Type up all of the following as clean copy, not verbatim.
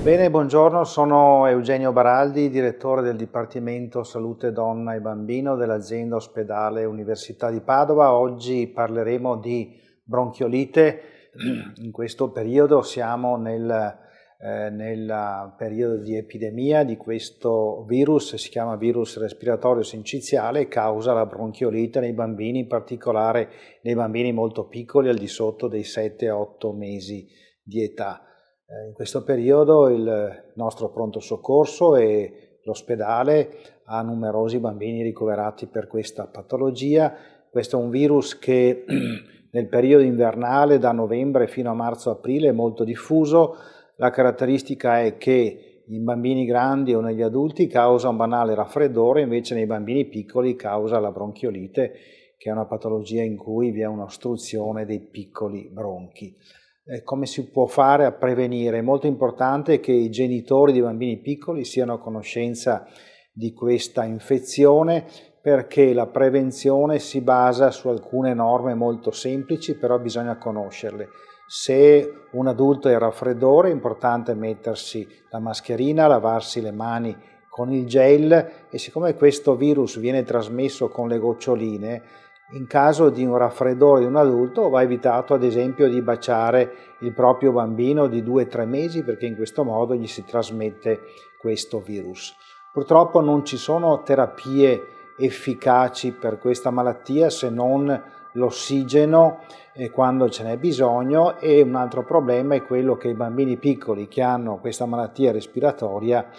Bene, buongiorno, sono Eugenio Baraldi, direttore del Dipartimento Salute Donna e Bambino dell'azienda ospedale Università di Padova. Oggi parleremo di bronchiolite. In questo periodo siamo nel periodo di epidemia di questo virus, si chiama virus respiratorio sinciziale e causa la bronchiolite nei bambini, in particolare nei bambini molto piccoli, al di sotto dei 7-8 mesi di età. In questo periodo il nostro pronto soccorso e l'ospedale ha numerosi bambini ricoverati per questa patologia. Questo è un virus che nel periodo invernale, da novembre fino a marzo-aprile, è molto diffuso. La caratteristica è che in bambini grandi o negli adulti causa un banale raffreddore, invece nei bambini piccoli causa la bronchiolite, che è una patologia in cui vi è un'ostruzione dei piccoli bronchi. Come si può fare a prevenire? È molto importante che i genitori di bambini piccoli siano a conoscenza di questa infezione, perché la prevenzione si basa su alcune norme molto semplici, però bisogna conoscerle. Se un adulto è il raffreddore è importante mettersi la mascherina, lavarsi le mani con il gel, e siccome questo virus viene trasmesso con le goccioline, in caso di un raffreddore di un adulto va evitato ad esempio di baciare il proprio bambino di 2-3 mesi, perché in questo modo gli si trasmette questo virus. Purtroppo non ci sono terapie efficaci per questa malattia se non l'ossigeno quando ce n'è bisogno, e un altro problema è quello che i bambini piccoli che hanno questa malattia respiratoria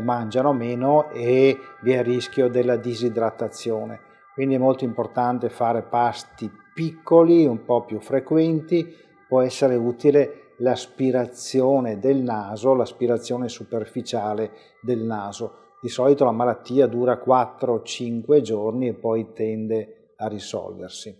mangiano meno e vi è il rischio della disidratazione. Quindi è molto importante fare pasti piccoli, un po' più frequenti. Può essere utile l'aspirazione del naso, l'aspirazione superficiale del naso. Di solito la malattia dura 4-5 giorni e poi tende a risolversi.